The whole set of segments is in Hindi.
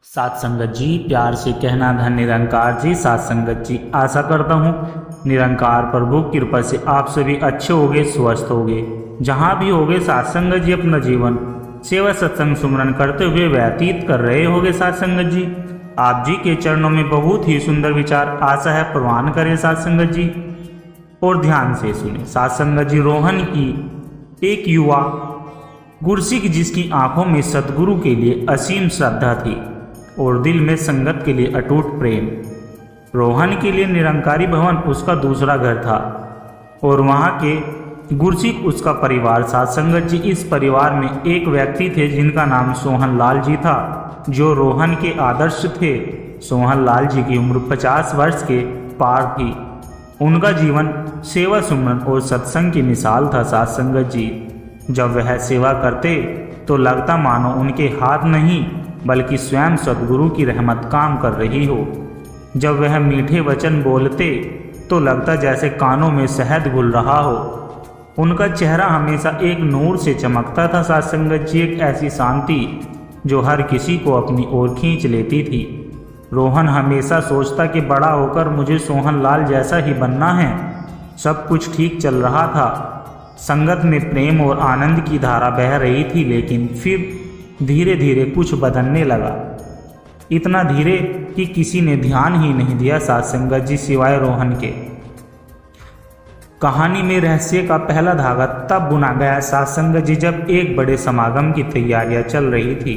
साथ संगत जी, प्यार से कहना धन निरंकार जी। साथ संगत जी, आशा करता हूँ निरंकार प्रभु की कृपा से आप सभी अच्छे होगे, स्वस्थ होगे। जहाँ भी होगे साथ संगत जी अपना जीवन सेवा सत्संग सुमरन करते हुए व्यतीत कर रहे होगे। साथ संगत जी, आप जी के चरणों में बहुत ही सुंदर विचार आशा है प्रवान करें साथ संगत जी, और ध्यान से सुने। साथ संगत जी, रोहन की एक युवा गुरसिक जिसकी आंखों में सतगुरु के लिए असीम श्रद्धा थी और दिल में संगत के लिए अटूट प्रेम। रोहन के लिए निरंकारी भवन उसका दूसरा घर था और वहाँ के गुरसिक उसका परिवार। साथ संगत जी, इस परिवार में एक व्यक्ति थे जिनका नाम सोहन लाल जी था, जो रोहन के आदर्श थे। सोहन लाल जी की उम्र 50 वर्ष के पार थी। उनका जीवन सेवा सुमरन और सत्संग की मिसाल था। साथ संगत जी, जब वह सेवा करते तो लगता मानो उनके हाथ नहीं बल्कि स्वयं सद्गुरु की रहमत काम कर रही हो। जब वह मीठे वचन बोलते तो लगता जैसे कानों में शहद घुल रहा हो। उनका चेहरा हमेशा एक नूर से चमकता था। साथ संगत जी, एक ऐसी शांति जो हर किसी को अपनी ओर खींच लेती थी। रोहन हमेशा सोचता कि बड़ा होकर मुझे सोहन लाल जैसा ही बनना है। सब कुछ ठीक चल रहा था, संगत में प्रेम और आनंद की धारा बह रही थी, लेकिन फिर धीरे धीरे कुछ बदलने लगा। इतना धीरे कि किसी ने ध्यान ही नहीं दिया साथ संगत जी, सिवाय रोहन के। कहानी में रहस्य का पहला धागा तब बुना गया साथ संगत जी, जब एक बड़े समागम की तैयारियां चल रही थी।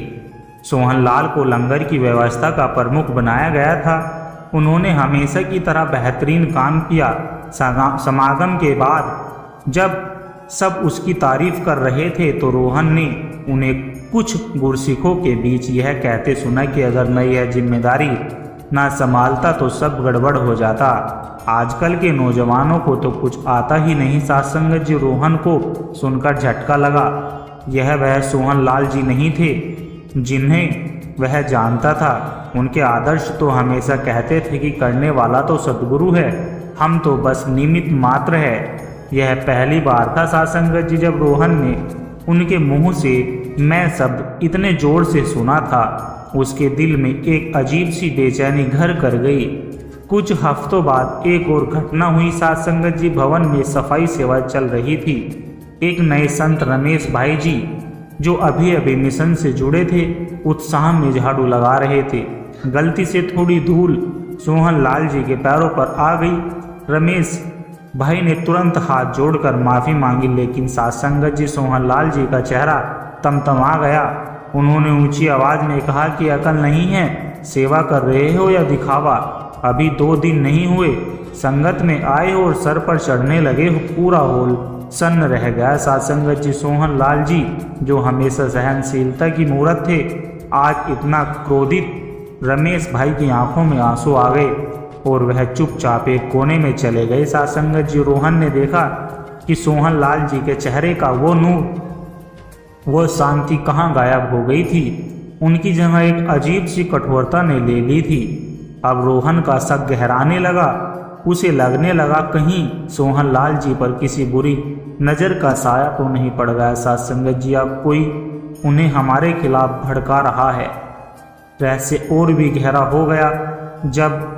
सोहन लाल को लंगर की व्यवस्था का प्रमुख बनाया गया था। उन्होंने हमेशा की तरह बेहतरीन काम किया। समागम के बाद जब सब उसकी तारीफ कर रहे थे तो रोहन ने उन्हें कुछ गुरसिखों के बीच यह कहते सुना कि अगर मैं यह जिम्मेदारी ना संभालता तो सब गड़बड़ हो जाता। आजकल के नौजवानों को तो कुछ आता ही नहीं। साथ संगत जी, रोहन को सुनकर झटका लगा। यह वह सोहन लाल जी नहीं थे जिन्हें वह जानता था। उनके आदर्श तो हमेशा कहते थे कि करने वाला तो सतगुरु है, हम तो बस निमित्त मात्र है। यह पहली बार था साथ संगत जी, जब रोहन ने उनके मुंह से मैं शब्द इतने जोर से सुना था। उसके दिल में एक अजीब सी बेचैनी घर कर गई। कुछ हफ्तों बाद एक और घटना हुई साथ संगत जी। भवन में सफाई सेवा चल रही थी। एक नए संत रमेश भाई जी, जो अभी अभी मिशन से जुड़े थे, उत्साह में झाड़ू लगा रहे थे। गलती से थोड़ी धूल सोहन लाल जी के पैरों पर आ गई। रमेश भाई ने तुरंत हाथ जोड़कर माफ़ी मांगी, लेकिन साथ संगत जी, सोहन लाल जी का चेहरा तमतमा गया। उन्होंने ऊंची आवाज़ में कहा कि अकल नहीं है, सेवा कर रहे हो या दिखावा? अभी 2 दिन नहीं हुए संगत में आए हो और सर पर चढ़ने लगे हो। पूरा होल सन्न रह गया। साथ संगत जी, सोहन लाल जी जो हमेशा सहनशीलता की मूरत थे, आज इतना क्रोधित। रमेश भाई की आंखों में आंसू आ गए और वह चुपचाप एक कोने में चले गए। साथ संगत जी, रोहन ने देखा कि सोहन लाल जी के चेहरे का वो नूर, वो शांति कहाँ गायब हो गई थी। उनकी जगह एक अजीब सी कठोरता ने ले ली थी। अब रोहन का शक गहराने लगा। उसे लगने लगा कहीं सोहन लाल जी पर किसी बुरी नज़र का साया तो नहीं पड़ गया। साथ संगत जी, अब कोई उन्हें हमारे खिलाफ भड़का रहा है। रहस्य और भी गहरा हो गया जब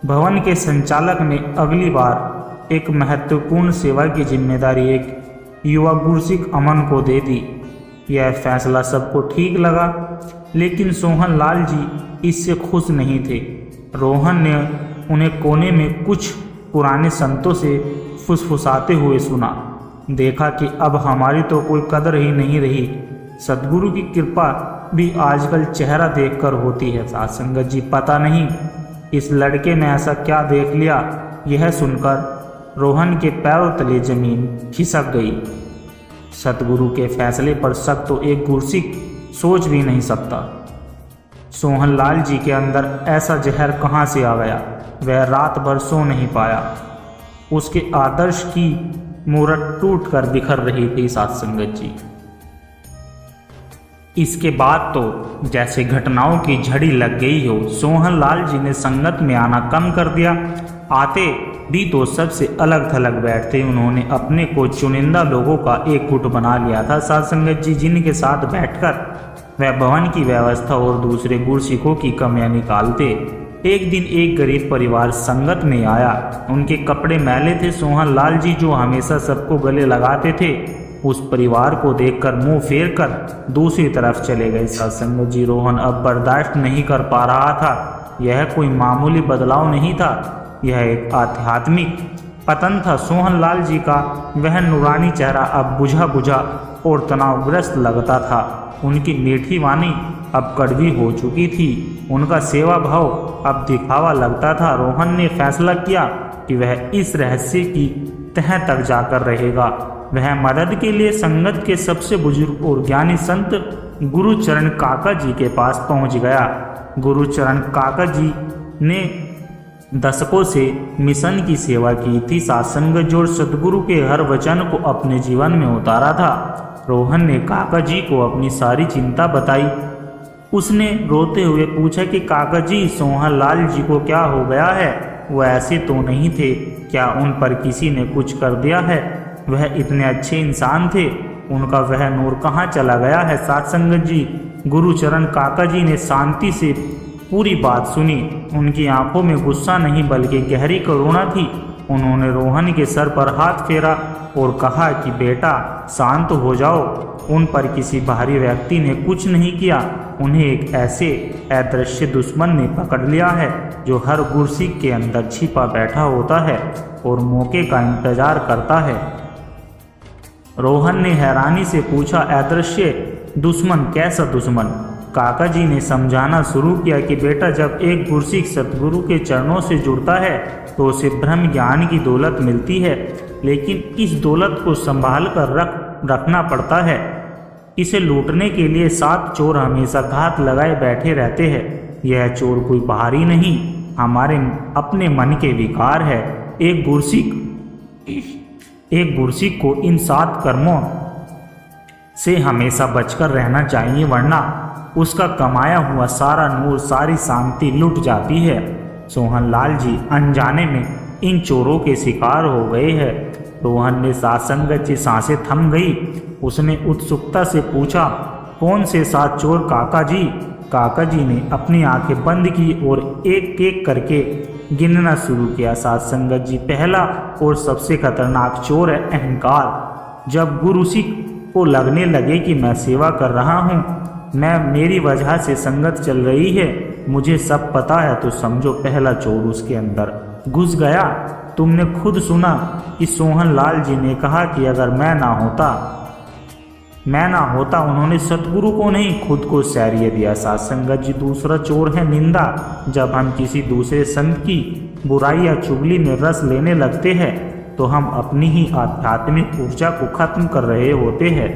भवन के संचालक ने अगली बार एक महत्वपूर्ण सेवा की जिम्मेदारी एक युवा गुरसिक अमन को दे दी। यह फैसला सबको ठीक लगा, लेकिन सोहन लाल जी इससे खुश नहीं थे। रोहन ने उन्हें कोने में कुछ पुराने संतों से फुसफुसाते हुए सुना। देखा कि अब हमारी तो कोई कदर ही नहीं रही। सद्गुरु की कृपा भी आजकल चेहरा देखकर होती है। साथ संगत जी, पता नहीं इस लड़के ने ऐसा क्या देख लिया। यह सुनकर रोहन के पैरों तले जमीन खिसक गई। सतगुरु के फैसले पर शक तो एक गुरसिक सोच भी नहीं सकता। सोहन लाल जी के अंदर ऐसा जहर कहाँ से आ गया? वह रात भर सो नहीं पाया। उसके आदर्श की मूरत टूट कर बिखर रही थी। साथ संगत जी, इसके बाद तो जैसे घटनाओं की झड़ी लग गई हो। सोहन लाल जी ने संगत में आना कम कर दिया। आते भी तो सबसे अलग थलग बैठते। उन्होंने अपने को चुनिंदा लोगों का एक गुट बना लिया था। साथ संगत जी, जिनके साथ बैठकर वह भवन की व्यवस्था और दूसरे गुरसिखों की कमियां निकालते। एक दिन एक गरीब परिवार संगत में आया। उनके कपड़े मैले थे। सोहन लाल जी, जो हमेशा सबको गले लगाते थे, उस परिवार को देखकर मुंह फेर कर दूसरी तरफ चले गए। सत्संग जी, रोहन अब बर्दाश्त नहीं कर पा रहा था। यह कोई मामूली बदलाव नहीं था, यह एक आध्यात्मिक पतन था। सोहन लाल जी का वह नूरानी चेहरा अब बुझा बुझा और तनावग्रस्त लगता था। उनकी मीठी वाणी अब कड़वी हो चुकी थी। उनका सेवा भाव अब दिखावा लगता था। रोहन ने फैसला किया कि वह इस रहस्य की तह तक जाकर रहेगा। वह मदद के लिए संगत के सबसे बुजुर्ग और ज्ञानी संत गुरुचरण काका जी के पास पहुंच गया। गुरुचरण काका जी ने दशकों से मिशन की सेवा की थी। सत्संग और सतगुरु के हर वचन को अपने जीवन में उतारा था। रोहन ने काका जी को अपनी सारी चिंता बताई। उसने रोते हुए पूछा कि काका जी, सोहन लाल जी को क्या हो गया है? वो ऐसे तो नहीं थे, क्या उन पर किसी ने कुछ कर दिया है? वह इतने अच्छे इंसान थे, उनका वह नूर कहाँ चला गया है? सत्संग जी, गुरुचरण काका जी ने शांति से पूरी बात सुनी। उनकी आंखों में गुस्सा नहीं बल्कि गहरी करुणा थी। उन्होंने रोहन के सर पर हाथ फेरा और कहा कि बेटा, शांत हो जाओ। उन पर किसी बाहरी व्यक्ति ने कुछ नहीं किया। उन्हें एक ऐसे अदृश्य दुश्मन ने पकड़ लिया है जो हर गुरसिख के अंदर छिपा बैठा होता है और मौके का इंतजार करता है। रोहन ने हैरानी से पूछा, अदृश्य दुश्मन? कैसा दुश्मन? काका जी ने समझाना शुरू किया कि बेटा, जब एक गुरसिख सतगुरु के चरणों से जुड़ता है तो उसे ब्रह्म ज्ञान की दौलत मिलती है, लेकिन इस दौलत को संभाल कर रखना पड़ता है। इसे लूटने के लिए 7 चोर हमेशा घात लगाए बैठे रहते हैं। यह चोर कोई बाहरी नहीं, हमारे अपने मन के विकार है। एक गुरसिख को इन 7 कर्मों से हमेशा बचकर रहना चाहिए, वरना उसका कमाया हुआ सारा नूर, सारी शांति लुट जाती है। सोहन लाल जी अनजाने में इन चोरों के शिकार हो गए हैं। रोहन ने सत्संग की सांसें थम गई। उसने उत्सुकता से पूछा, कौन से 7 चोर काका जी? काका जी ने अपनी आंखें बंद की और एक एक करके गिनना शुरू किया। सत्संग जी, पहला और सबसे खतरनाक चोर है अहंकार। जब गुरुसिख को लगने लगे कि मैं सेवा कर रहा हूँ, मेरी वजह से संगत चल रही है, मुझे सब पता है, तो समझो पहला चोर उसके अंदर घुस गया। तुमने खुद सुना कि सोहन लाल जी ने कहा कि अगर मैं ना होता, उन्होंने सतगुरु को नहीं, खुद को सैरिये दिया। सत्संग जी, दूसरा चोर है निंदा। जब हम किसी दूसरे संत की बुराई या चुगली में रस लेने लगते हैं तो हम अपनी ही आध्यात्मिक ऊर्जा को खत्म कर रहे होते हैं।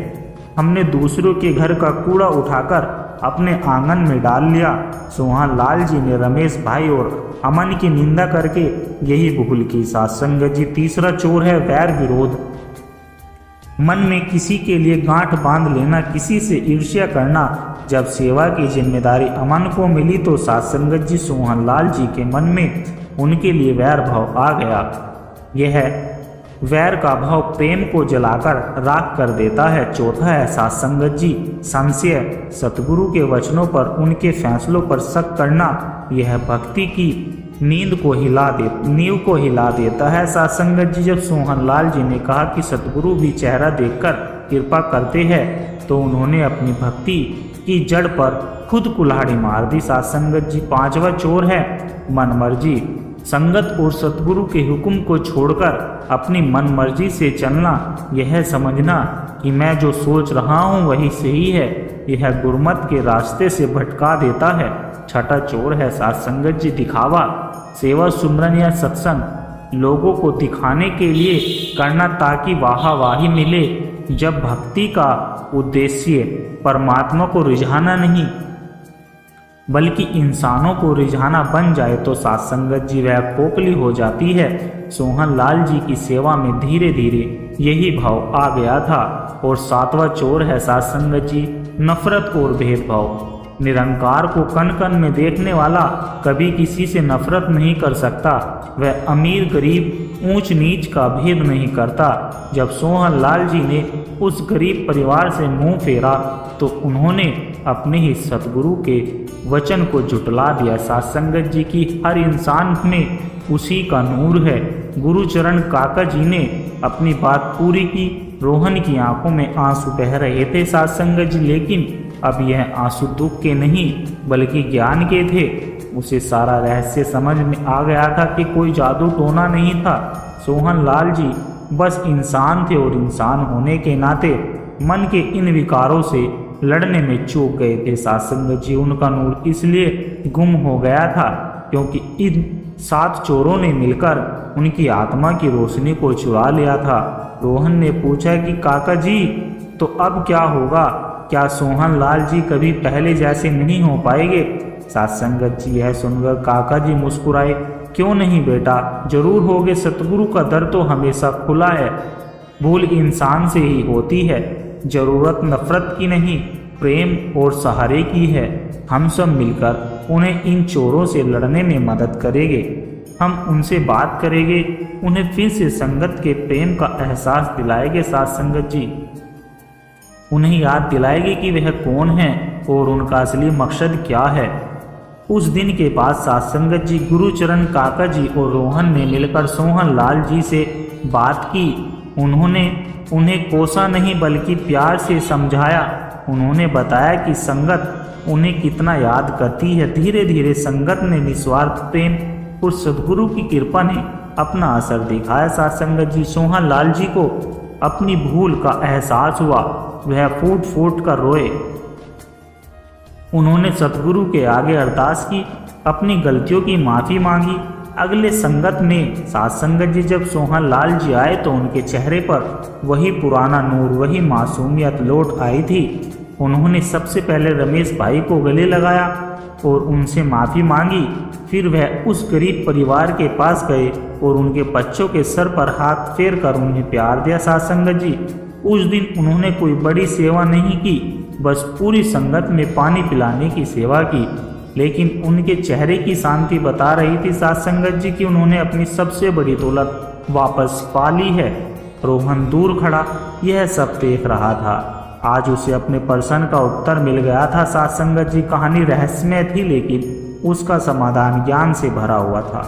हमने दूसरों के घर का कूड़ा उठाकर अपने आंगन में डाल लिया। सोहन लाल जी ने रमेश भाई और अमन की निंदा करके यही भूल की। सत्संग जी, तीसरा चोर है वैर विरोध। मन में किसी के लिए गांठ बांध लेना, किसी से ईर्ष्या करना। जब सेवा की जिम्मेदारी अमन को मिली तो सत्संग जी, सोहन लाल जी के मन में उनके लिए वैर भाव आ गया। यह वैर का भाव प्रेम को जलाकर राख कर देता है। चौथा है सत्संग जी, संशय। सतगुरु के वचनों पर, उनके फैसलों पर शक करना। यह भक्ति की नींव को हिला देता है। सत्संग जी, जब सोहन लाल जी ने कहा कि सतगुरु भी चेहरा देखकर कृपा करते हैं, तो उन्होंने अपनी भक्ति की जड़ पर खुद कुल्हाड़ी मार दी। सत्संग जी, पांचवा चोर है मनमर्जी। संगत और सतगुरु के हुक्म को छोड़कर अपनी मनमर्जी से चलना, यह समझना कि मैं जो सोच रहा हूँ वही सही है, यह गुरमत के रास्ते से भटका देता है। छठा चोर है सत्संग जी, दिखावा। सेवा, सुमरन या सत्संग लोगों को दिखाने के लिए करना ताकि वाहवाही मिले, जब भक्ति का उद्देश्य परमात्मा को रिझाना नहीं बल्कि इंसानों को रिझाना बन जाए तो सत्संग जी वह खोखली हो जाती है। सोहन लाल जी की सेवा में धीरे धीरे यही भाव आ गया था। और 7वां चोर है सत्संग जी, नफरत और भेदभाव। निरंकार को कण कण में देखने वाला कभी किसी से नफरत नहीं कर सकता। वह अमीर गरीब ऊंच नीच का भेद नहीं करता। जब सोहन लाल जी ने उस गरीब परिवार से मुंह फेरा तो उन्होंने अपने ही सतगुरु के वचन को झुटला दिया। साध संगत जी की हर इंसान में उसी का नूर है। गुरुचरण काका जी ने अपनी बात पूरी की। रोहन की आंखों में आंसू बह रहे थे साध संगत जी, लेकिन अब यह आंसू दुख के नहीं बल्कि ज्ञान के थे। उसे सारा रहस्य समझ में आ गया था कि कोई जादू टोना नहीं था। सोहन लाल जी बस इंसान थे और इंसान होने के नाते मन के इन विकारों से लड़ने में चूक गए थे। साध संगत जी उनका नूर इसलिए गुम हो गया था क्योंकि इन 7 चोरों ने मिलकर उनकी आत्मा की रोशनी को चुरा लिया था। रोहन ने पूछा कि काका जी तो अब क्या होगा? क्या सोहन लाल जी कभी पहले जैसे नहीं हो पाएंगे? साध संगत जी यह सुनकर काका जी मुस्कुराए। क्यों नहीं बेटा, जरूर होगे। सतगुरु का दर तो हमेशा खुला है। भूल इंसान से ही होती है। जरूरत नफरत की नहीं, प्रेम और सहारे की है। हम सब मिलकर उन्हें इन चोरों से लड़ने में मदद करेंगे। हम उनसे बात करेंगे, उन्हें फिर से संगत के प्रेम का एहसास दिलाएंगे। साध संगत जी उन्हें याद दिलाएगी कि वह कौन है और उनका असली मकसद क्या है। उस दिन के बाद साध संगत जी, गुरुचरण काका जी और रोहन ने मिलकर सोहन लाल जी से बात की। उन्होंने उन्हें कोसा नहीं बल्कि प्यार से समझाया। उन्होंने बताया कि संगत उन्हें कितना याद करती है। धीरे धीरे संगत ने निस्वार्थ प्रेम और सद्गुरु की कृपा ने अपना असर दिखाया। साध संगत जी सोहन लाल जी को अपनी भूल का एहसास हुआ। वह फूट फूट कर रोए। उन्होंने सतगुरु के आगे अरदास की, अपनी गलतियों की माफ़ी मांगी। अगले संगत में साध संगत जी जब सोहन लाल जी आए तो उनके चेहरे पर वही पुराना नूर, वही मासूमियत लौट आई थी। उन्होंने सबसे पहले रमेश भाई को गले लगाया और उनसे माफ़ी मांगी। फिर वह उस गरीब परिवार के पास गए और उनके बच्चों के सर पर हाथ फेर कर उन्हें प्यार दिया। साध संगत जी उस दिन उन्होंने कोई बड़ी सेवा नहीं की, बस पूरी संगत में पानी पिलाने की सेवा की, लेकिन उनके चेहरे की शांति बता रही थी साध संगत जी कि उन्होंने अपनी सबसे बड़ी दौलत वापस पा ली है। रोहन दूर खड़ा यह सब देख रहा था। आज उसे अपने प्रश्न का उत्तर मिल गया था। साध संगत जी कहानी रहस्यमय थी लेकिन उसका समाधान ज्ञान से भरा हुआ था।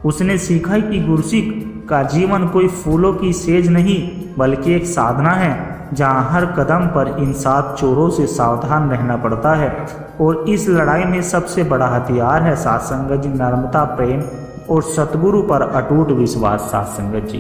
उसने सीखा कि गुरसिक का जीवन कोई फूलों की सेज नहीं बल्कि एक साधना है, जहाँ हर कदम पर इन 7 चोरों से सावधान रहना पड़ता है। और इस लड़ाई में सबसे बड़ा हथियार है साध संगत जी नर्मता, प्रेम और सतगुरु पर अटूट विश्वास। साध संगत जी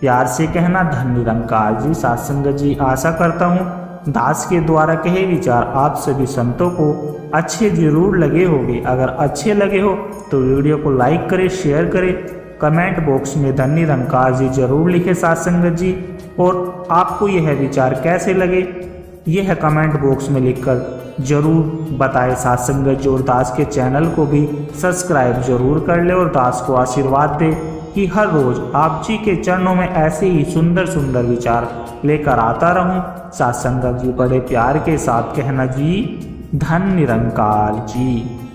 प्यार से कहना धन निरंकार जी। साध संगत जी आशा करता हूँ दास के द्वारा कहे विचार आप सभी संतों को अच्छे जरूर लगे होंगे। अगर अच्छे लगे हो तो वीडियो को लाइक करें, शेयर करें, कमेंट बॉक्स में धन निरंकार जी जरूर लिखें साध संगत जी। और आपको यह विचार कैसे लगे यह कमेंट बॉक्स में लिखकर जरूर बताएं साध संगत जी। और दास के चैनल को भी सब्सक्राइब जरूर कर ले और दास को आशीर्वाद दे कि हर रोज आप जी के चरणों में ऐसे ही सुंदर सुंदर विचार लेकर आता रहूं। साध संगत जी बड़े प्यार के साथ कहना जी धन निरंकार जी।